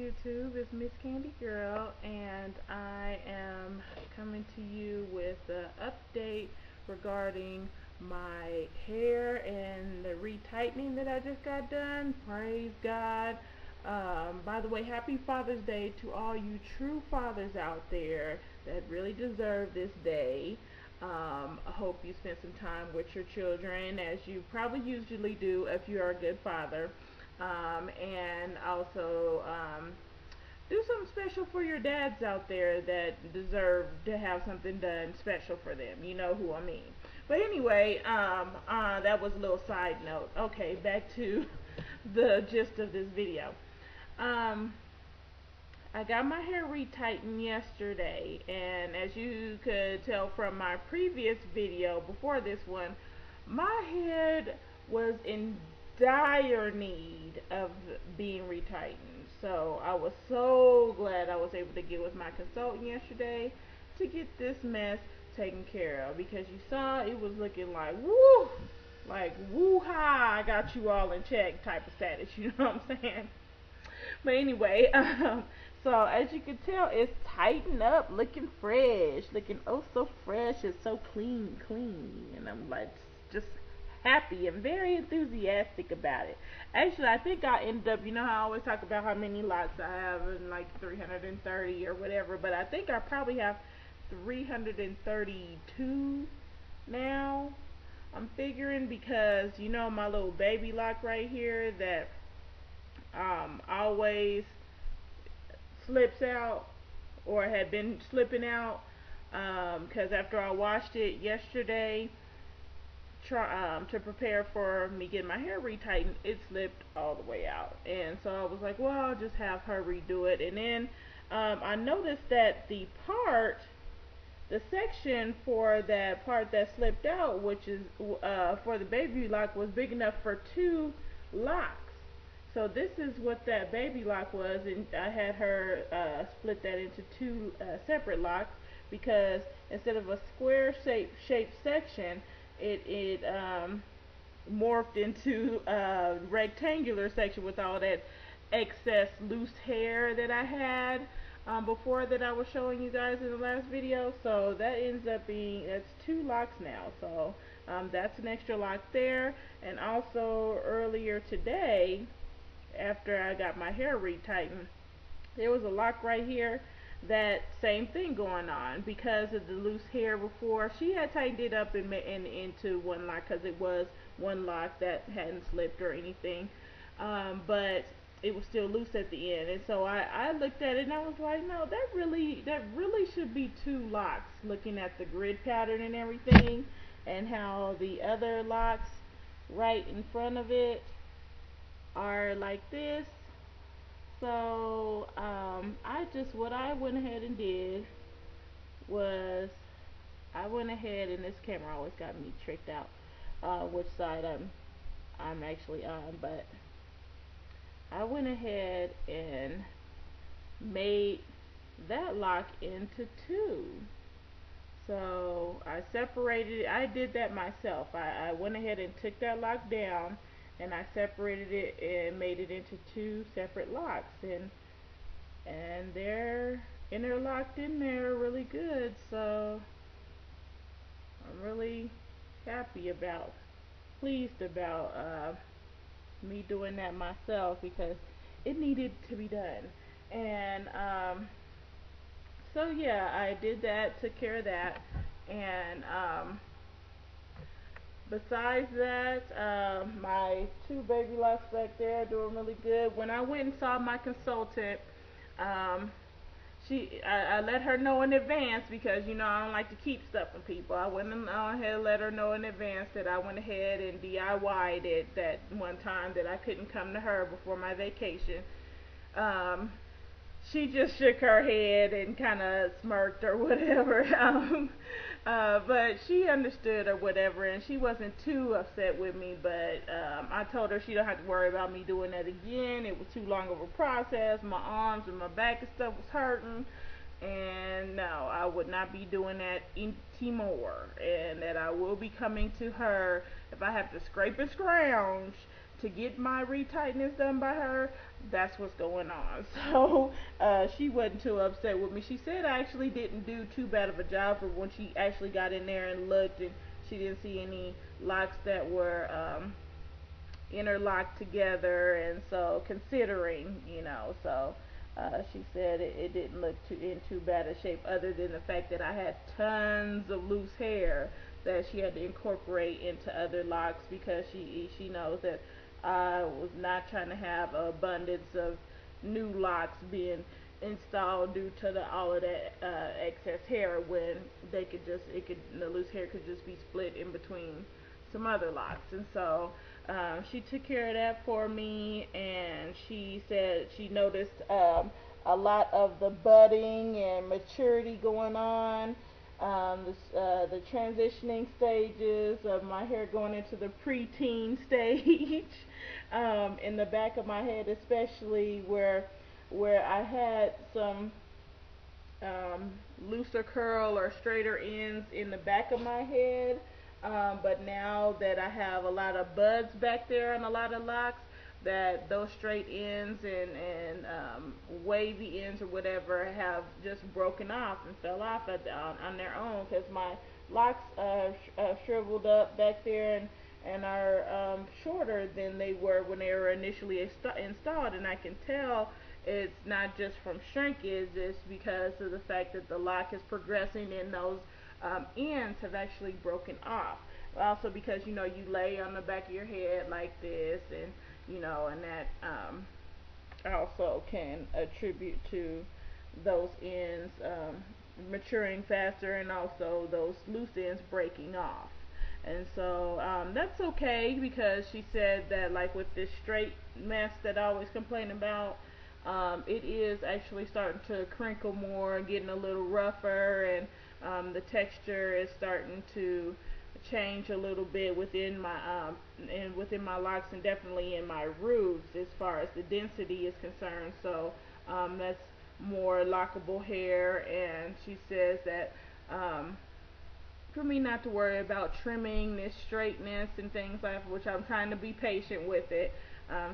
YouTube, it's Miss Candy Girl, and I am coming to you with an update regarding my hair and the retightening that I just got done. Praise God. By the way, happy Father's Day to all you true fathers out there that really deserve this day. I hope you spent some time with your children, as you probably usually do if you are a good father. And also do something special for your dads out there that deserve to have something done special for them. You know who I mean. But anyway, that was a little side note. Okay, back to the gist of this video. I got my hair retightened yesterday, and as you could tell from my previous video before this one, my head was in dire need of being retightened. So I was so glad I was able to get with my consultant yesterday to get this mess taken care of, because you saw it was looking like woo, like woo-ha, I got you all in check type of status, you know what I'm saying? But anyway, so as you can tell, it's tightened up, looking fresh, looking oh so fresh, it's so clean, and I'm like just happy and very enthusiastic about it. Actually, I think I ended up, you know how I always talk about how many lots I have, and like 330 or whatever, but I think I probably have 332 now. I'm figuring, because you know my little baby lock right here that always slips out, or had been slipping out, because after I washed it yesterday to prepare for me getting my hair retightened, it slipped all the way out. And so I was like, well, I'll just have her redo it. And then I noticed that the section for that part that slipped out, which is for the baby lock, was big enough for 2 locks. So this is what that baby lock was, and I had her split that into 2 separate locks, because instead of a square shaped section, it morphed into a rectangular section with all that excess loose hair that I had before, that I was showing you guys in the last video. So that ends up being, that's 2 locks now. So that's an extra lock there. And also earlier today, after I got my hair retightened, there was a lock right here, that same thing going on because of the loose hair before. She had tightened it up into 1 lock, because it was 1 lock that hadn't slipped or anything, but it was still loose at the end. And so I looked at it and I was like, no, that really should be 2 locks, looking at the grid pattern and everything, and how the other locks right in front of it are like this. So what I went ahead and did was, I went ahead, and this camera always got me tricked out which side I'm actually on, but I went ahead and made that lock into 2. So I separated it. I did that myself. I went ahead and took that lock down, and I separated it and made it into 2 separate locks, and they're interlocked in there really good. So I'm really pleased about me doing that myself, because it needed to be done. And so yeah, I did that, took care of that, and besides that, my 2 baby locks back there are doing really good. When I went and saw my consultant, I let her know in advance, because you know I don't like to keep stuff from people. I went ahead and let her know in advance that I went ahead and DIY'd it that one time that I couldn't come to her before my vacation. She just shook her head and kind of smirked or whatever. But she understood or whatever, and she wasn't too upset with me. But I told her she don't have to worry about me doing that again. It was too long of a process. My arms and my back and stuff was hurting, and no, I would not be doing that anymore. And that I will be coming to her if I have to scrape and scrounge to get my retightness done by her, that's what's going on. So she wasn't too upset with me. She said I actually didn't do too bad of a job for when she actually got in there and looked, and she didn't see any locks that were interlocked together, and so considering, so she said it didn't look in too bad a shape, other than the fact that I had tons of loose hair that she had to incorporate into other locks, because she knows that I was not trying to have an abundance of new locks being installed due to all of that excess hair, when the loose hair could just be split in between some other locks. And so she took care of that for me, and she said she noticed a lot of the budding and maturity going on, the transitioning stages of my hair going into the preteen stage, in the back of my head, especially where I had some looser curl or straighter ends in the back of my head. But now that I have a lot of buds back there and a lot of locks, that those straight ends and wavy ends or whatever have just broken off and fell off on their own, because my locks shriveled up back there and are shorter than they were when they were initially installed. And I can tell it's not just from shrinkage, it's because of the fact that the lock is progressing and those ends have actually broken off. Also because you lay on the back of your head like this, and and that also can attribute to those ends maturing faster, and also those loose ends breaking off. And so that's okay, because she said that, like, with this straight mess that I always complain about, it is actually starting to crinkle more, getting a little rougher, and the texture is starting to change a little bit within my locks, and definitely in my roots as far as the density is concerned. So that's more lockable hair, and she says that for me not to worry about trimming this straightness and things like that, which I'm trying to be patient with it.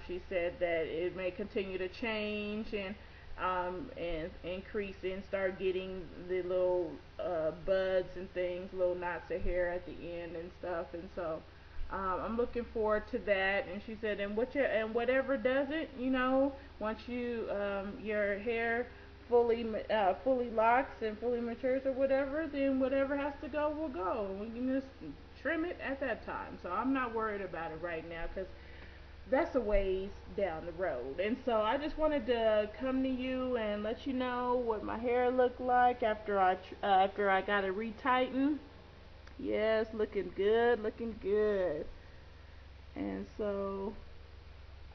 She said that it may continue to change and increase and start getting the little buds and things, little knots of hair at the end and stuff. And so I'm looking forward to that. And she said, and whatever doesn't, once your hair fully locks and fully matures or whatever, then whatever has to go will go. We can just trim it at that time. So I'm not worried about it right now, because that's a ways down the road. And so I just wanted to come to you and let you know what my hair looked like after I got it retightened. Yes, looking good, looking good. And so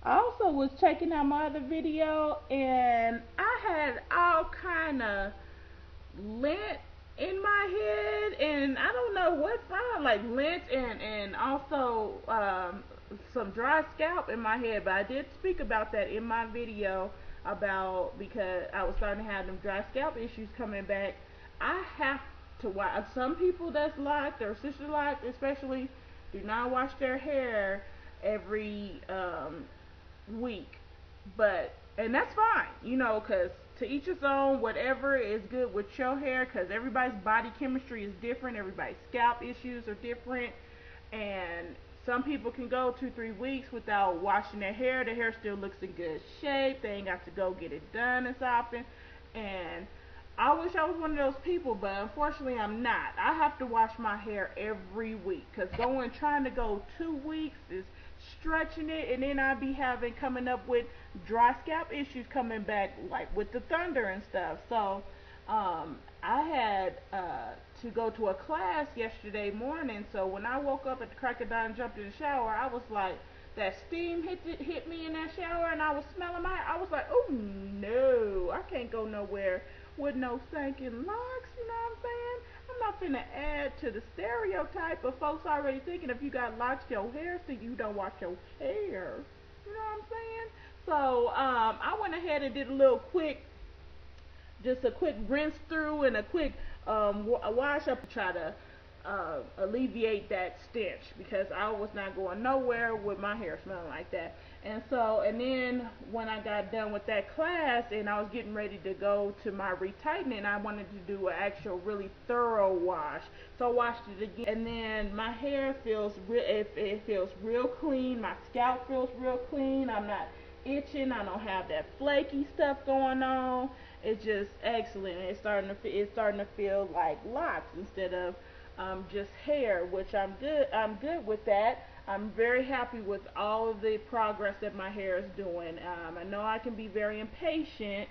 I also was checking out my other video, and I had all kind of lint in my head, and I don't know what from, like lint and also some dry scalp in my head. But I did speak about that in my video, because I was starting to have them dry scalp issues coming back. I have to wash. Some people that's locked, or Sisterlock'd especially, do not wash their hair every week, and that's fine, because to each his own. Whatever is good with your hair, because everybody's body chemistry is different, everybody's scalp issues are different, and some people can go 2-3 weeks without washing their hair. Their hair still looks in good shape. They ain't got to go get it done as often. And I wish I was one of those people, but unfortunately I'm not. I have to wash my hair every week, because trying to go 2 weeks is stretching it, and then I be coming up with dry scalp issues coming back, like with the thunder and stuff. So I had to go to a class yesterday morning. So when I woke up at the crack of dawn and jumped in the shower, I was like, that steam hit me in that shower, and I was smelling I was like, oh no, I can't go nowhere with no stinking locks. You know what I'm saying? I'm not finna add to the stereotype of folks already thinking if you got locks, your hair, so you don't wash your hair. You know what I'm saying? So I went ahead and did just a quick rinse through and a quick wash up to try to alleviate that stench, because I was not going nowhere with my hair smelling like that. And so, and then when I got done with that class and I was getting ready to go to my retightening, I wanted to do an actual really thorough wash. So I washed it again, and then my hair feels it feels real clean. My scalp feels real clean. I'm not itching. I don't have that flaky stuff going on. It's just excellent. It's starting to feel like locks instead of just hair, which I'm good with that. I'm very happy with all of the progress that my hair is doing. I know I can be very impatient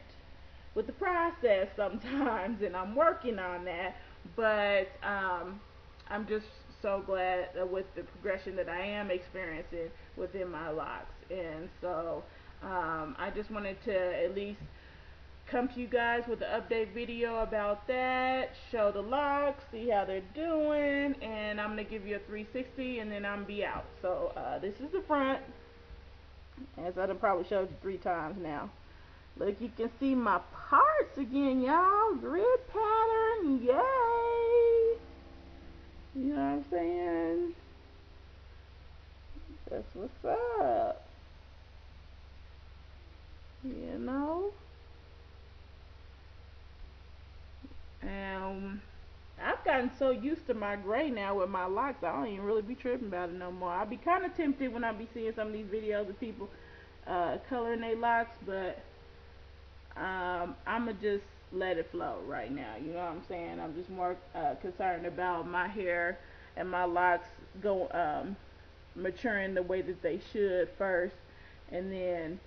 with the process sometimes, and I'm working on that. But I'm just so glad with the progression that I am experiencing within my locks. And so I just wanted to at least come to you guys with an update video about that, show the locks, see how they're doing, and I'm going to give you a 360 and then I'm be out. So this is the front, as I done probably showed you 3 times now. Look, you can see my parts again, y'all. Grid pattern, yay! You know what I'm saying? That's what's up. You know? I've gotten so used to my gray now with my locks, I don't even really be tripping about it no more. I'll be kind of tempted when I be seeing some of these videos of people coloring their locks, but I'ma just let it flow right now. You know what I'm saying? I'm just more concerned about my hair and my locks maturing the way that they should first, and then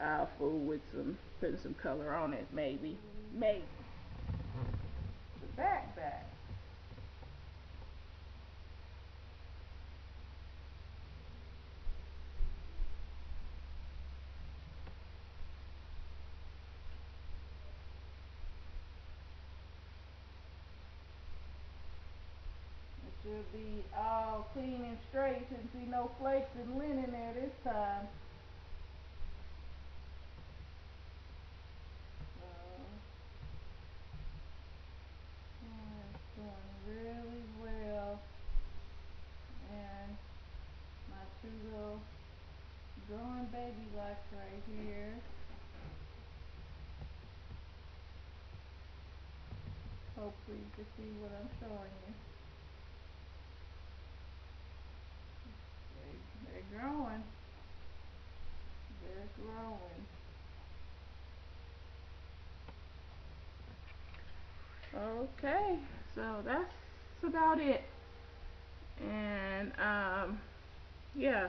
I'll fool with putting some color on it, maybe. The back. It should be all clean and straight. Shouldn't see no flakes and linen there this time. It's doing really well. And my 2 little growing baby locks right here. Hopefully you can see what I'm showing you. They're growing. They're growing. Okay, so that's about it. And yeah.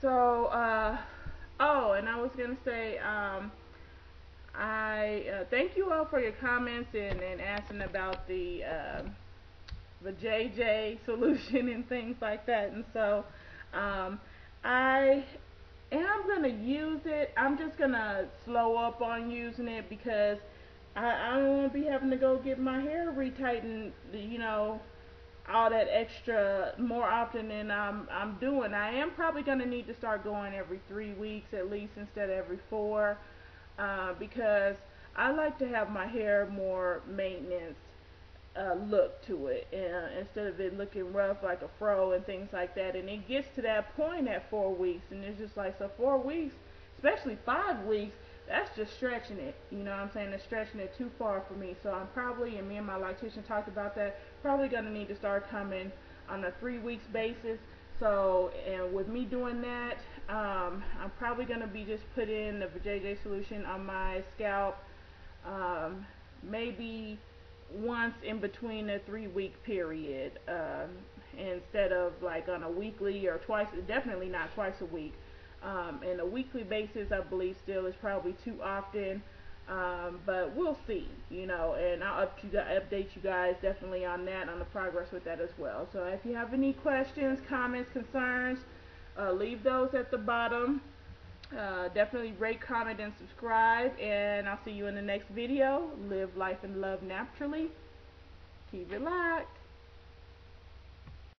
So oh, and I was gonna say I thank you all for your comments and asking about the JJ solution and things like that. And so I am gonna use it. I'm just gonna slow up on using it because I don't want to be having to go get my hair retightened, you know, all that extra more often than I'm doing. I am probably gonna need to start going every 3 weeks at least instead of every 4, because I like to have my hair more maintenance look to it, instead of it looking rough like a fro and things like that. And it gets to that point at 4 weeks, and it's just like, so 4 weeks, especially 5 weeks, that's just stretching it. You know what I'm saying? It's stretching it too far for me. So I'm probably, and me and my loctician talked about that, probably going to need to start coming on a 3 weeks basis. So, and with me doing that, I'm probably going to be just putting the JJ solution on my scalp, maybe once in between a 3 week period, instead of like on a weekly or twice, definitely not twice a week. And a weekly basis, I believe, still is probably too often, but we'll see, you know, and I'll update you guys definitely on that, on the progress with that as well. So if you have any questions, comments, concerns, leave those at the bottom. Definitely rate, comment, and subscribe, and I'll see you in the next video. Live life and love naturally. Keep it locked.